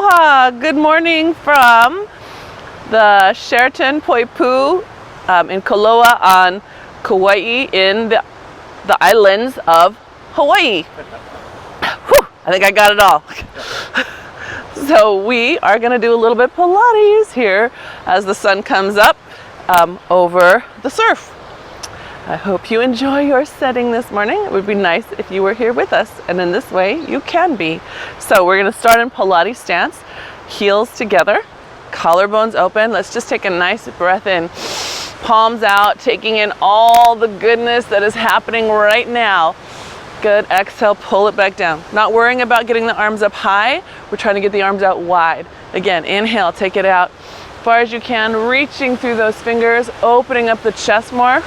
Aloha! Good morning from the Sheraton Poipu in Koloa on Kauai in the islands of Hawaii. Whew, I think I got it all. So we are going to do a little bit Pilates here as the sun comes up over the surf. I hope you enjoy your setting this morning. It would be nice if you were here with us, and in this way you can be. So we're going to start in Pilates stance, heels together, collarbones open. Let's just take a nice breath in, palms out, taking in all the goodness that is happening right now. Good. Exhale, pull it back down. Not worrying about getting the arms up high. We're trying to get the arms out wide. Again, inhale, take it out as far as you can, reaching through those fingers, opening up the chest more.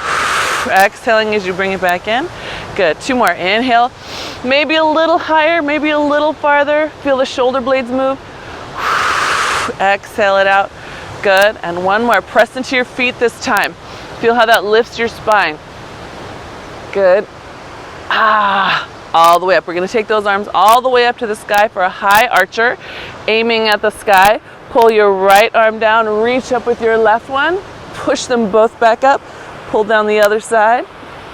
Exhaling as you bring it back in. Good. Two more. Inhale, maybe a little higher, maybe a little farther. Feel the shoulder blades move. Exhale it out. Good. And one more. Press into your feet this time. Feel how that lifts your spine. Good. All the way up. We're going to take those arms all the way up to the sky for a high archer, aiming at the sky. Pull your right arm down, reach up with your left one, push them both back up, pull down the other side.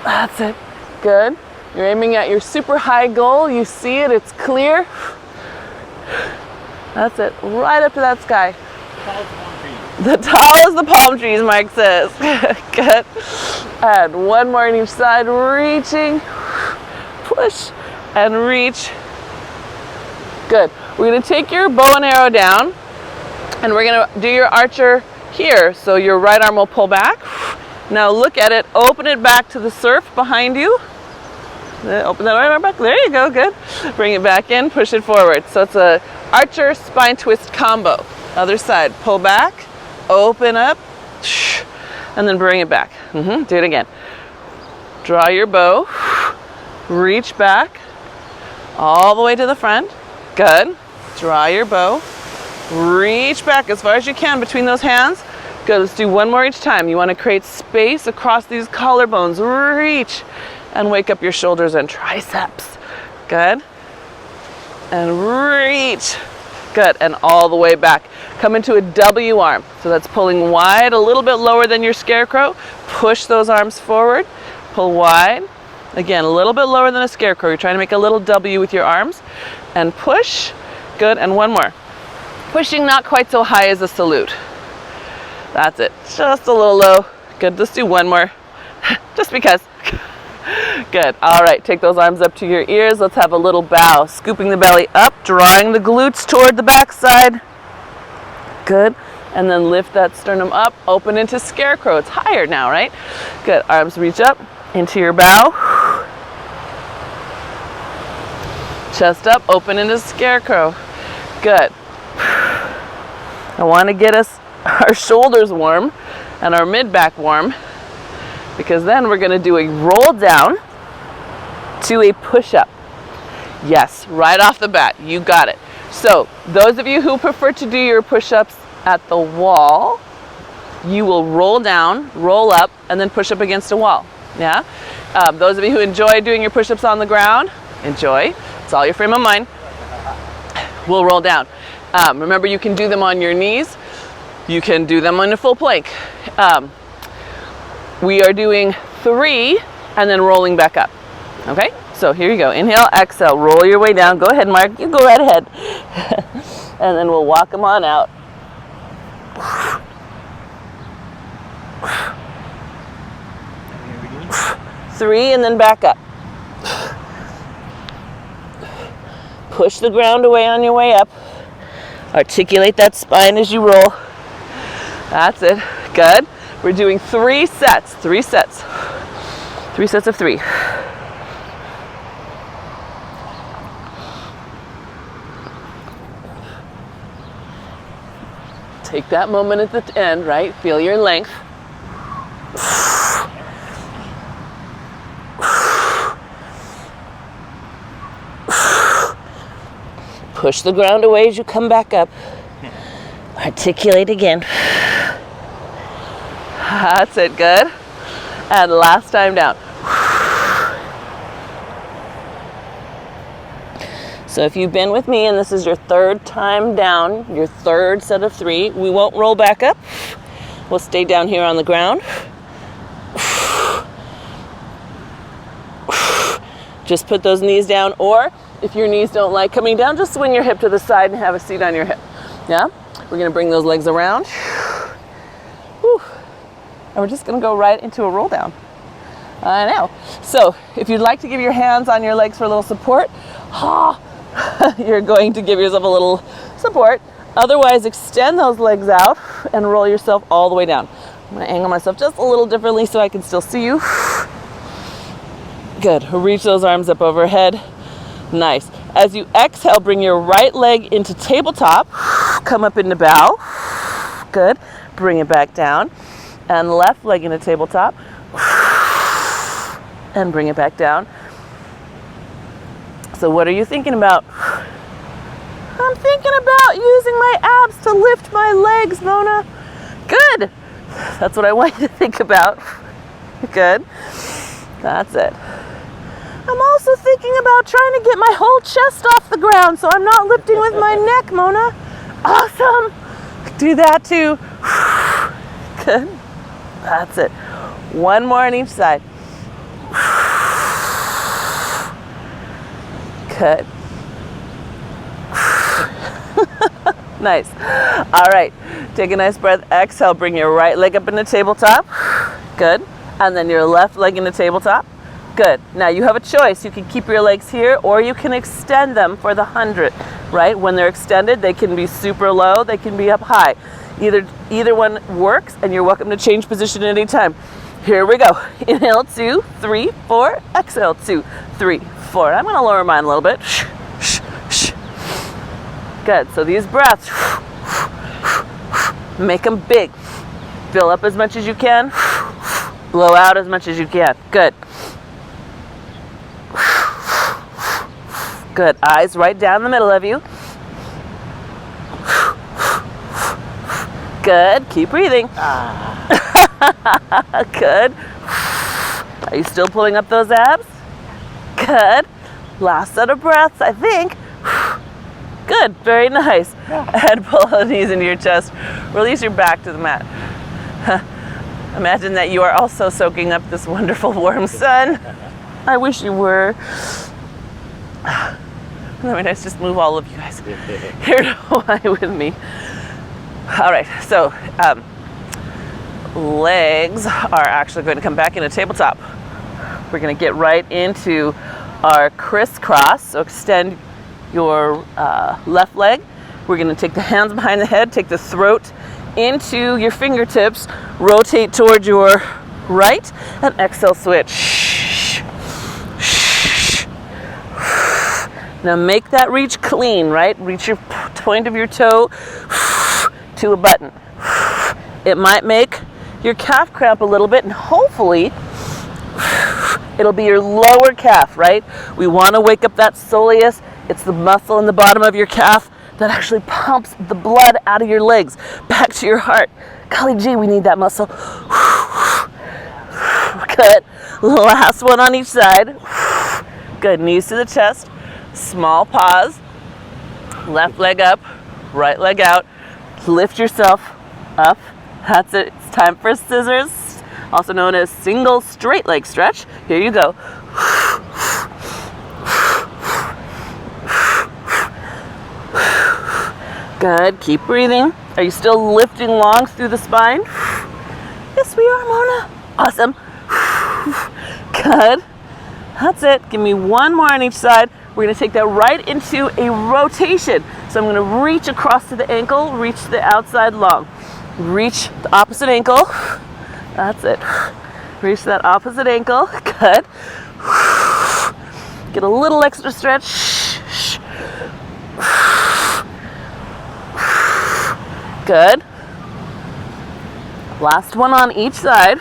That's it. Good. You're aiming at your super high goal. You see it, it's clear. That's it. Right up to that sky. The tall as the palm trees, Mike says. Good. And one more on each side, reaching. Push and reach. Good. We're going to take your bow and arrow down, and we're going to do your archer here. So your right arm will pull back. Now look at it. Open it back to the surf behind you. Open that right arm back. There you go. Good. Bring it back in. Push it forward. So it's a archer spine twist combo. Other side. Pull back. Open up. And then bring it back. Do it again. Draw your bow. Reach back all the way to the front. Good. Draw your bow. Reach back as far as you can between those hands. Good. Let's do one more each time. You want to create space across these collarbones. Reach and wake up your shoulders and triceps. Good. And reach. Good. And all the way back. Come into a W arm. So that's pulling wide, a little bit lower than your scarecrow. Push those arms forward. Pull wide. Again, a little bit lower than a scarecrow. You're trying to make a little W with your arms. And push. Good. And one more. Pushing not quite so high as a salute. That's it. Just a little low. Good. Let's do one more. Just because. Good. All right. Take those arms up to your ears. Let's have a little bow. Scooping the belly up. Drawing the glutes toward the backside. Good. And then lift that sternum up. Open into scarecrow. It's higher now, right? Good. Arms reach up into your bow. Chest up. Open into scarecrow. Good. I want to get us our shoulders warm and our mid-back warm, because then we're going to do a roll down to a push-up. Yes, right off the bat, you got it. So those of you who prefer to do your push-ups at the wall, you will roll down, roll up, and then push up against a wall. Yeah. Those of you who enjoy doing your push-ups on the ground, enjoy. It's all your frame of mind. We'll roll down. Remember, you can do them on your knees. You can do them in a full plank. We are doing 3 and then rolling back up. Okay? So here you go. Inhale, exhale, roll your way down. Go ahead, Mark. You go right ahead. And then we'll walk them on out. 3 and then back up. Push the ground away on your way up. Articulate that spine as you roll. That's it. Good. We're doing 3 sets. 3 sets. 3 sets of 3. Take that moment at the end, right? Feel your length. Push the ground away as you come back up. Articulate again. That's it. Good. And last time down. So if you've been with me and this is your third time down, your third set of 3, we won't roll back up. We'll stay down here on the ground. Just put those knees down, or if your knees don't like coming down, just swing your hip to the side and have a seat on your hip. Yeah? We're gonna bring those legs around. Whew. And we're just gonna go right into a roll down. I know. So if you'd like to give your hands on your legs for a little support, you're going to give yourself a little support. Otherwise, extend those legs out and roll yourself all the way down. I'm gonna angle myself just a little differently so I can still see you. Good. Reach those arms up overhead. Nice. As you exhale, bring your right leg into tabletop. Come up into bow. Good. Bring it back down. And left leg into tabletop. And bring it back down. So what are you thinking about? I'm thinking about using my abs to lift my legs, Mona. Good. That's what I want you to think about. Good. That's it. I'm also thinking about trying to get my whole chest off the ground so I'm not lifting with my neck, Mona. Awesome. Do that too. Good. That's it. One more on each side. Good. Nice. All right. Take a nice breath. Exhale. Bring your right leg up into tabletop. Good. And then your left leg into tabletop. Good. Now you have a choice. You can keep your legs here or you can extend them for the 100, right? When they're extended, they can be super low, they can be up high. Either one works and you're welcome to change position at any time. Here we go. Inhale, 2, 3, 4. Exhale, 2, 3, 4. I'm going to lower mine a little bit. Good. So these breaths, make them big. Fill up as much as you can. Blow out as much as you can. Good. Good. Eyes right down the middle of you. Good. Keep breathing. Good. Are you still pulling up those abs? Good. Last set of breaths, I think. Good. Very nice. And pull the knees into your chest. Release your back to the mat. Imagine that you are also soaking up this wonderful warm sun. I wish you were. Let me just move all of you guys here to Hawaii with me. All right, so legs are actually going to come back into tabletop. We're going to get right into our crisscross. So extend your left leg. We're going to take the hands behind the head, take the throat into your fingertips, rotate toward your right, and exhale, switch. Now make that reach clean, right? Reach your point of your toe to a button. It might make your calf cramp a little bit, and hopefully it'll be your lower calf, right? We want to wake up that soleus. It's the muscle in the bottom of your calf that actually pumps the blood out of your legs back to your heart. Golly gee, we need that muscle. Good. Last one on each side. Good. Knees to the chest. Small pause. Left leg up, right leg out. Lift yourself up. That's it. It's time for scissors, also known as single straight leg stretch. Here you go. Good. Keep breathing. Are you still lifting long through the spine? Yes, we are, Mona. Awesome. Good. That's it. Give me one more on each side. We're going to take that right into a rotation. So I'm going to reach across to the ankle, reach the outside long. Reach the opposite ankle. That's it. Reach that opposite ankle. Good. Get a little extra stretch. Good. Last one on each side.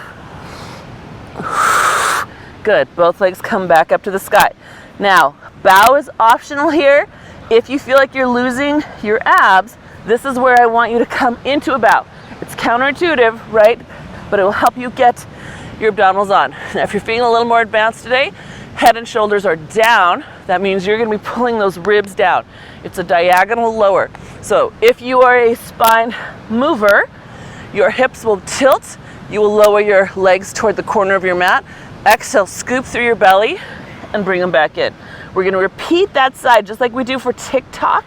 Good. Both legs come back up to the sky. Now, bow is optional here. If you feel like you're losing your abs, this is where I want you to come into a bow. It's counterintuitive, right? But it will help you get your abdominals on. Now, if you're feeling a little more advanced today head and shoulders are down, that means you're going to be pulling those ribs down. It's a diagonal lower. So if you are a spine mover, your hips will tilt. You will lower your legs toward the corner of your mat. Exhale, scoop through your belly and bring them back in. We're going to repeat that side just like we do for TikTok.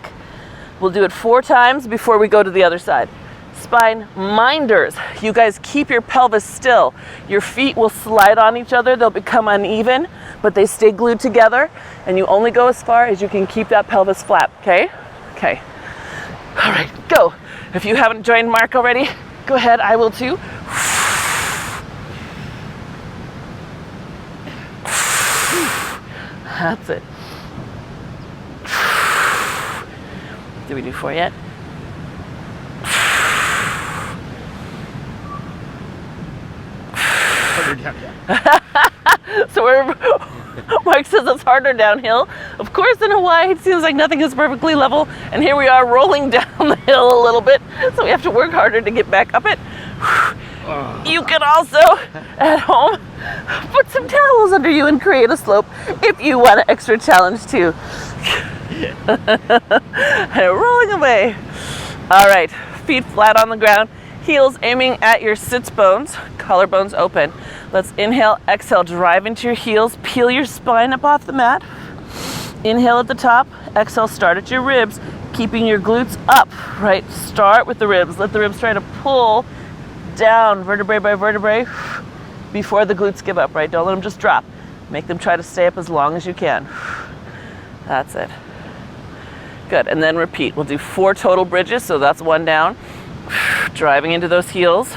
We'll do it 4 times before we go to the other side. Spine minders, you guys keep your pelvis still. Your feet will slide on each other. They'll become uneven, but they stay glued together, and you only go as far as you can keep that pelvis flat, okay? Okay. All right, go. If you haven't joined Mark already, go ahead, I will too. That's it. Did we do 4 yet? So Mark says it's harder downhill. Of course, in Hawaii, it seems like nothing is perfectly level, and here we are rolling down the hill a little bit, so we have to work harder to get back up it. You can also, at home, put some towels under you and create a slope if you want an extra challenge too. And rolling away. All right, feet flat on the ground, heels aiming at your sits bones, collarbones open. Let's inhale, exhale, drive into your heels, peel your spine up off the mat. Inhale at the top, exhale, start at your ribs, keeping your glutes up, right? Start with the ribs. Let the ribs try to pull down vertebrae by vertebrae before the glutes give up, right? Don't let them just drop. Make them try to stay up as long as you can. That's it. Good, and then repeat. We'll do 4 total bridges, so that's 1 down. Driving into those heels.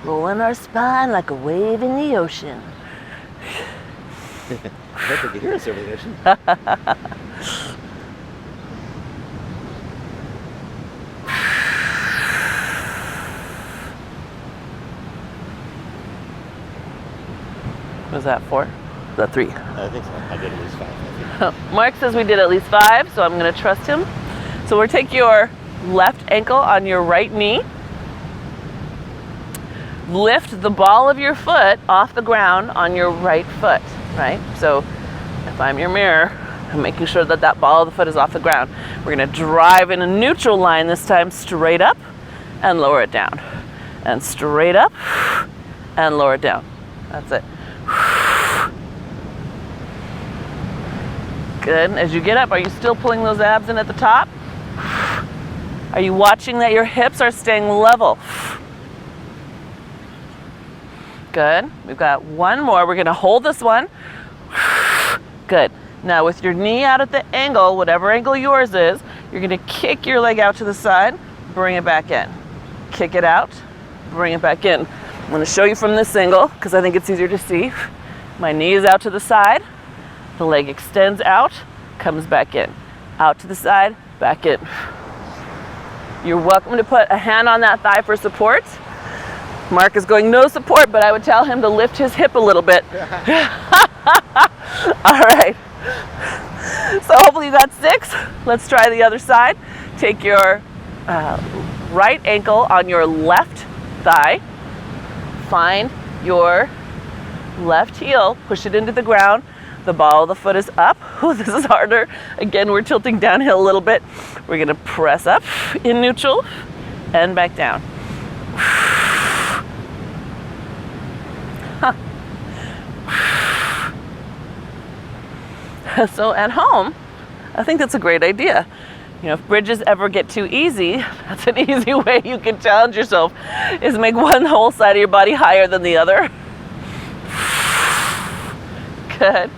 Rolling our spine like a wave in the ocean. I hope they can hear us over the ocean. Was that 4? Was that 3? I think so. I did at least 5. I think. Mark says we did at least 5, so I'm going to trust him. So we'll take your left ankle on your right knee. Lift the ball of your foot off the ground on your right foot, right? So if I'm your mirror, I'm making sure that that ball of the foot is off the ground. We're going to drive in a neutral line this time, straight up and lower it down. And straight up and lower it down. That's it. Good. As you get up, are you still pulling those abs in at the top? Are you watching that your hips are staying level? Good. We've got 1 more. We're going to hold this one. Good. Now with your knee out at the angle, whatever angle yours is, you're going to kick your leg out to the side, bring it back in. Kick it out, bring it back in. I'm going to show you from this angle because I think it's easier to see. My knee is out to the side. The leg extends out, comes back in. Out to the side, back in. You're welcome to put a hand on that thigh for support. Mark is going no support, but I would tell him to lift his hip a little bit. All right. So hopefully you got 6. Let's try the other side. Take your right ankle on your left thigh. Find your left heel, push it into the ground. The ball of the foot is up. Ooh, this is harder. Again, we're tilting downhill a little bit. We're gonna press up in neutral and back down. So at home, I think that's a great idea. You know, if bridges ever get too easy, that's an easy way you can challenge yourself, is make one whole side of your body higher than the other. Good.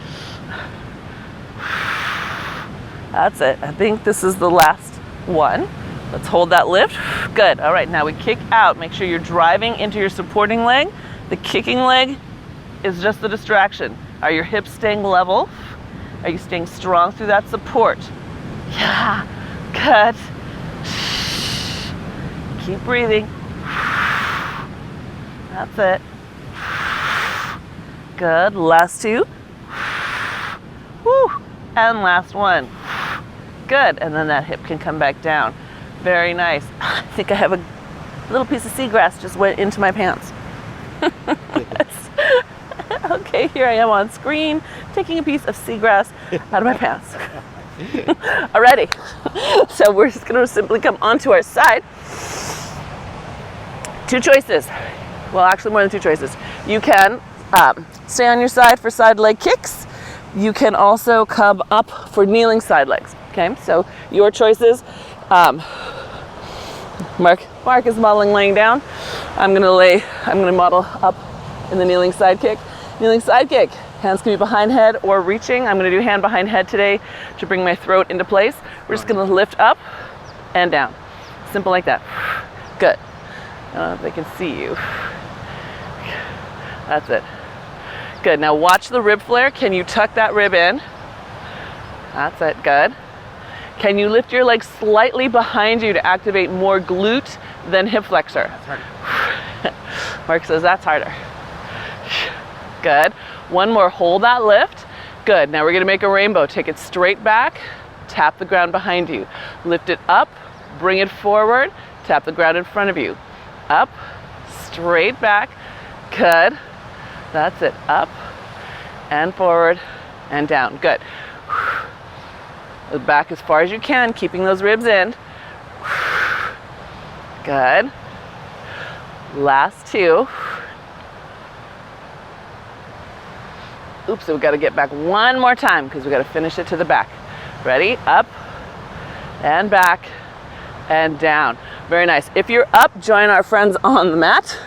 That's it. I think this is the last one. Let's hold that lift. Good. All right, now we kick out. Make sure you're driving into your supporting leg. The kicking leg is just the distraction. Are your hips staying level? Are you staying strong through that support? Yeah. Good. Keep breathing. That's it. Good. Last 2. Woo. And last one. Good. And then that hip can come back down. Very nice. I think I have a little piece of seagrass just went into my pants. Okay, here I am on screen, taking a piece of seagrass out of my pants. Alrighty, so we're just going to simply come onto our side. Two choices. Well, actually more than two choices. You can stay on your side for side leg kicks. You can also come up for kneeling side legs. Okay, so your choices. Mark is modeling laying down. I'm gonna model up in the kneeling side kick. Kneeling side kick. Hands can be behind head or reaching. I'm gonna do hand behind head today to bring my throat into place. We're just gonna lift up and down. Simple like that. Good. I don't know if they can see you. That's it. Good. Now watch the rib flare. Can you tuck that rib in? That's it. Good. Can you lift your leg slightly behind you to activate more glute than hip flexor? That's harder. Mark says that's harder. Good. One more. Hold that lift. Good. Now we're going to make a rainbow. Take it straight back. Tap the ground behind you. Lift it up. Bring it forward. Tap the ground in front of you. Up. Straight back. Good. That's it. Up and forward and down. Good. Back as far as you can, keeping those ribs in. Good. Last two. Oops, so we got to get back one more time because we got to finish it to the back. Ready? Up and back and down. Very nice. If you're up, join our friends on the mat.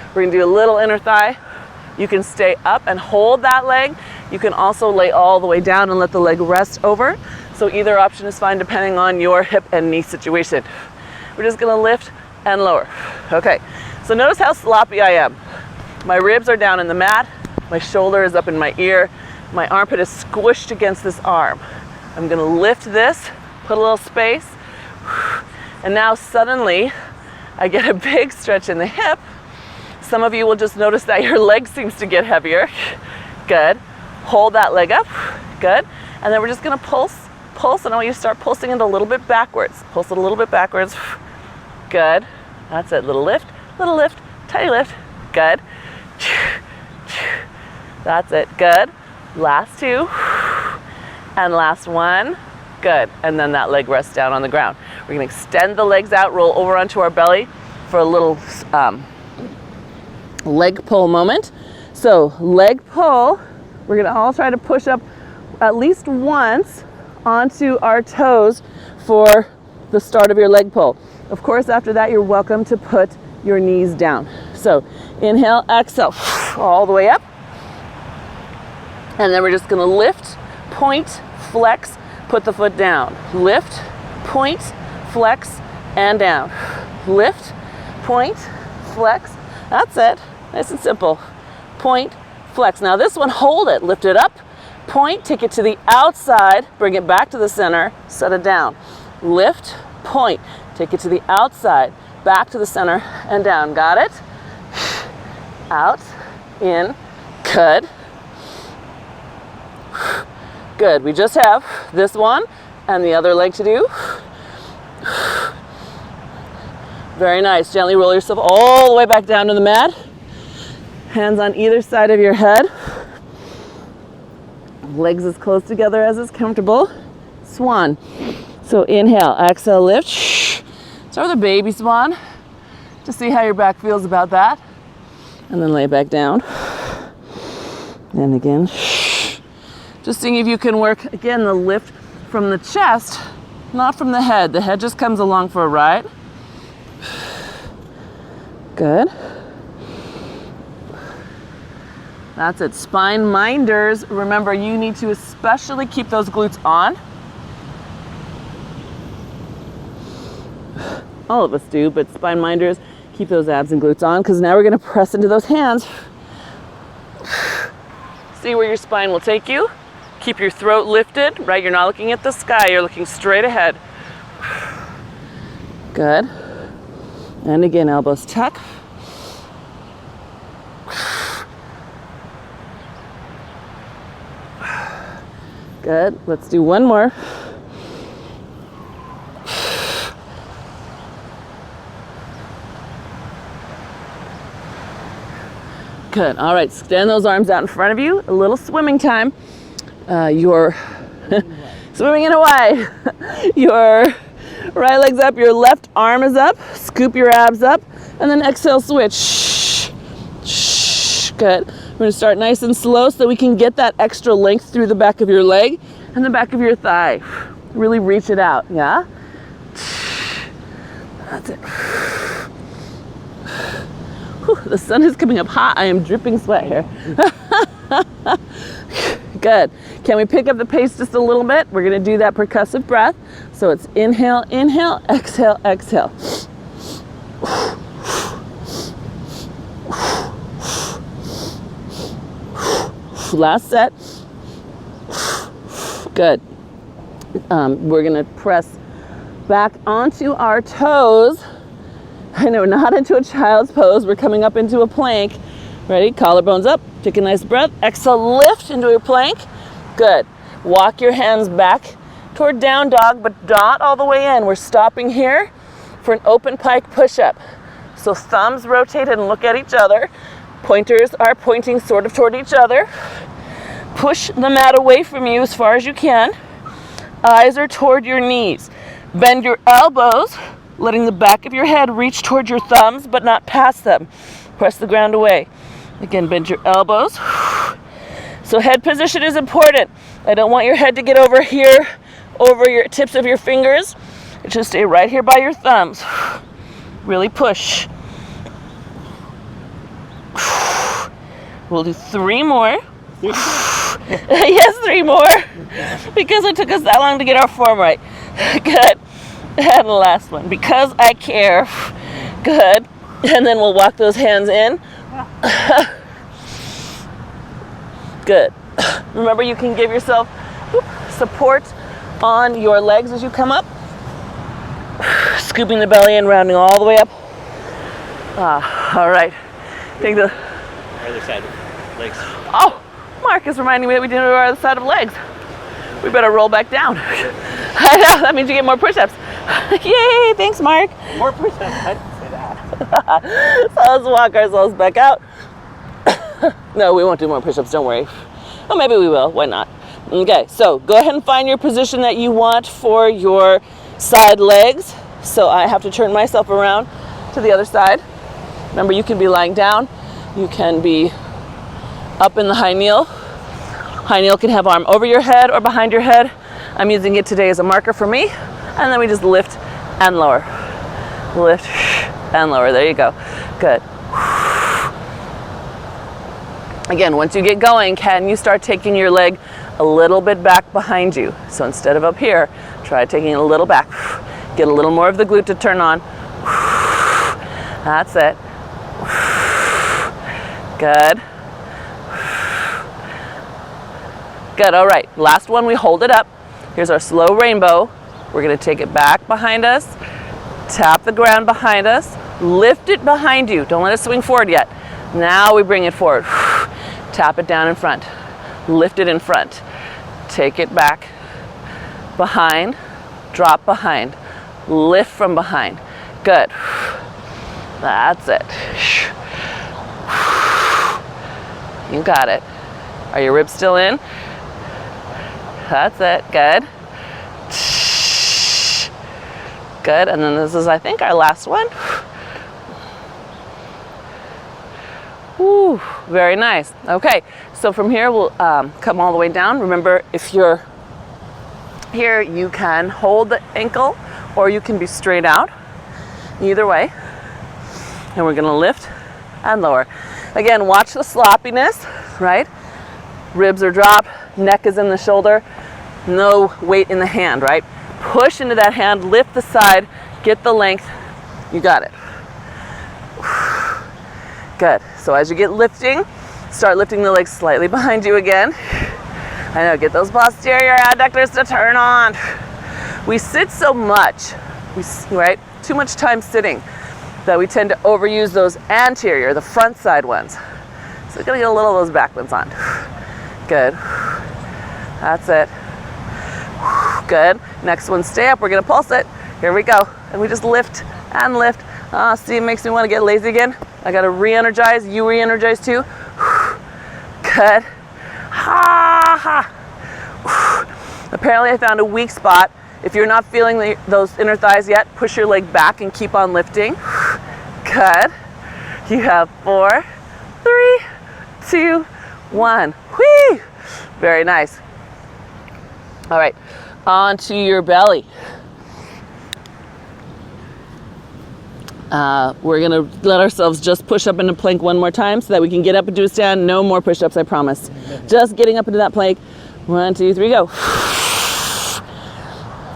We're going to do a little inner thigh. You can stay up and hold that leg. You can also lay all the way down and let the leg rest over. So either option is fine depending on your hip and knee situation. We're just gonna lift and lower. Okay, so notice how sloppy I am. My ribs are down in the mat. My shoulder is up in my ear. My armpit is squished against this arm. I'm gonna lift this, put a little space, and now suddenly I get a big stretch in the hip. Some of you will just notice that your leg seems to get heavier. Good. Hold that leg up. Good. And then we're just gonna pulse, and I want you to start pulsing it a little bit backwards. Pulse it a little bit backwards. Good. That's it. Little lift, tiny lift. Good. That's it. Good. Last two. And last one. Good. And then that leg rests down on the ground. We're gonna extend the legs out, roll over onto our belly for a little leg pull moment. So leg pull, we're gonna all try to push up at least once onto our toes for the start of your leg pull. Of course, after that, you're welcome to put your knees down. So inhale, exhale, all the way up. And then we're just gonna lift, point, flex, put the foot down. Lift, point, flex, and down. Lift, point, flex. That's it. Nice and simple. Point, flex. Now this one, hold it. Lift it up. Point, take it to the outside. Bring it back to the center. Set it down. Lift, point. Take it to the outside. Back to the center and down. Got it? Out, in, good. Good. We just have this one and the other leg to do. Very nice. Gently roll yourself all the way back down to the mat. Hands on either side of your head. Legs as close together as is comfortable. Swan. So inhale, exhale, lift. Start with a baby swan. Just see how your back feels about that. And then lay it back down. And again. Just seeing if you can work, again, the lift from the chest, not from the head. The head just comes along for a ride. Good. That's it. Spine minders. Remember, you need to especially keep those glutes on. All of us do, but spine minders, keep those abs and glutes on, because now we're going to press into those hands. See where your spine will take you. Keep your throat lifted, right? You're not looking at the sky, you're looking straight ahead. Good. And again, elbows tuck. Good. Let's do one more. Good. All right, extend those arms out in front of you. A little swimming time. You're swimming in Hawaii. Your right leg's up, your left arm is up. Scoop your abs up, and then exhale, switch. Shh. Good. We're going to start nice and slow so that we can get that extra length through the back of your leg and the back of your thigh. Really reach it out, yeah? That's it. Whew, the sun is coming up hot. I am dripping sweat here. Good. Can we pick up the pace just a little bit? We're going to do that percussive breath. So it's inhale, inhale, exhale, exhale. Last set. Good. We're going to press back onto our toes. I know, not into a child's pose. We're coming up into a plank. Ready? Collarbones up. Take a nice breath. Exhale, lift into your plank. Good. Walk your hands back toward down dog, but not all the way in. We're stopping here for an open pike push-up. So thumbs rotate and look at each other. Pointers are pointing sort of toward each other. Push the mat away from you as far as you can. Eyes are toward your knees. Bend your elbows, letting the back of your head reach toward your thumbs, but not past them. Press the ground away. Again, bend your elbows. So head position is important. I don't want your head to get over here, over your tips of your fingers. It should stay right here by your thumbs. Really push. We'll do 3 more. Yes, 3 more. Because it took us that long to get our form right. Good. And the last one. Because I care. Good. And then we'll walk those hands in. Good. Remember, you can give yourself support on your legs as you come up. Scooping the belly in, rounding all the way up. All right. Take the other side of legs. Oh, Mark is reminding me that we didn't do our other side of legs. We better roll back down. I know, that means you get more push-ups. Yay, thanks, Mark. More push-ups, I didn't say that. So let's walk ourselves back out. No, we won't do more push-ups, don't worry. Well, maybe we will, why not? Okay, so go ahead and find your position that you want for your side legs. So I have to turn myself around to the other side. Remember, you can be lying down. You can be up in the high kneel. High kneel can have arm over your head or behind your head. I'm using it today as a marker for me. And then we just lift and lower. Lift and lower. There you go. Good. Again, once you get going, can you start taking your leg a little bit back behind you? So instead of up here, try taking it a little back. Get a little more of the glute to turn on. That's it. Good. Good, all right. Last one, we hold it up. Here's our slow rainbow. We're gonna take it back behind us, tap the ground behind us, lift it behind you. Don't let it swing forward yet. Now we bring it forward. Tap it down in front, lift it in front. Take it back, behind, drop behind, lift from behind. Good. That's it. You got it. Are your ribs still in? That's it. Good. Good. And then this is, I think, our last one. Woo, very nice. Okay, so from here we'll come all the way down. Remember, if you're here, you can hold the ankle or you can be straight out. Either way. And we're gonna lift and lower. Again, watch the sloppiness, right? Ribs are dropped, neck is in the shoulder, no weight in the hand, right? Push into that hand, lift the side, get the length. You got it. Good. So as you get lifting, start lifting the legs slightly behind you again. I know, get those posterior adductors to turn on. We sit so much, right? Too much time sitting that we tend to overuse those anterior, the front side ones. So we're gonna get a little of those back ones on. Good. That's it. Good. Next one, stay up. We're gonna pulse it. Here we go. And we just lift and lift. See, it makes me want to get lazy again. I gotta re-energize. You re-energize too. Good. Ha ha. Apparently I found a weak spot. If you're not feeling those inner thighs yet, push your leg back and keep on lifting. Good. You have 4, 3, 2, 1. Whee! Very nice. All right, onto your belly. We're gonna let ourselves just push up into plank one more time so that we can get up into a stand. No more push-ups, I promise. Just getting up into that plank. 1, 2, 3, go.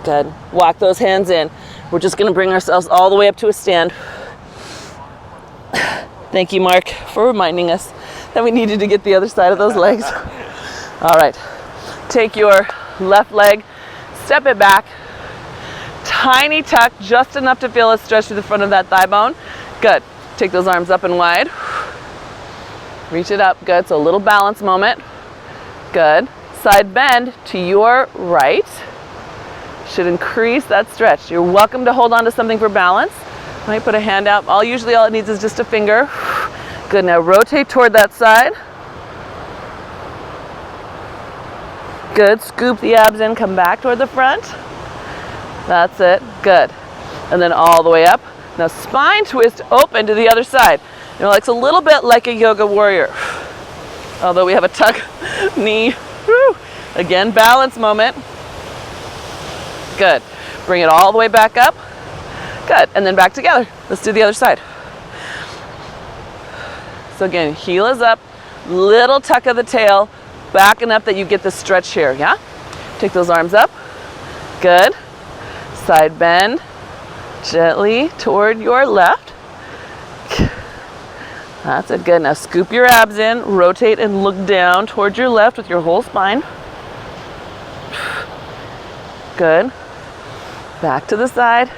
Good. Walk those hands in. We're just gonna bring ourselves all the way up to a stand. Thank you, Mark, for reminding us that we needed to get the other side of those legs. All right, take your left leg, step it back, tiny tuck, just enough to feel a stretch to the front of that thigh bone. Good. Take those arms up and wide. Reach it up. Good. So a little balance moment. Good. Side bend to your right. Should increase that stretch. You're welcome to hold on to something for balance. Right, put a hand out. Usually all it needs is just a finger. Good. Now rotate toward that side. Good. Scoop the abs in. Come back toward the front. That's it. Good. And then all the way up. Now spine twist open to the other side. You know, it's a little bit like a yoga warrior. Although we have a tuck knee. Woo. Again, balance moment. Good. Bring it all the way back up. Good. And then back together. Let's do the other side. So again, heel is up. Little tuck of the tail. Back enough that you get the stretch here. Yeah? Take those arms up. Good. Side bend. Gently toward your left. That's it. Good. Now scoop your abs in. Rotate and look down towards your left with your whole spine. Good. Back to the side.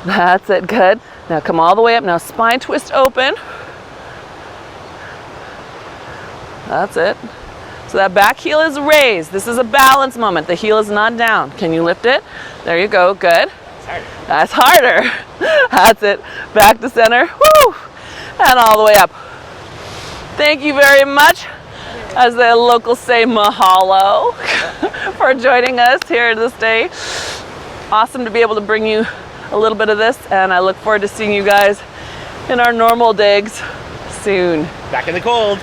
That's it. Good. Now come all the way up. Now spine twist open. That's it. So that back heel is raised. This is a balance moment. The heel is not down. Can you lift it? There you go. Good. That's harder. That's it. Back to center. Woo! And all the way up. Thank you very much. As the locals say, mahalo for joining us here this day. Awesome to be able to bring you a little bit of this, and I look forward to seeing you guys in our normal digs soon. Back in the cold.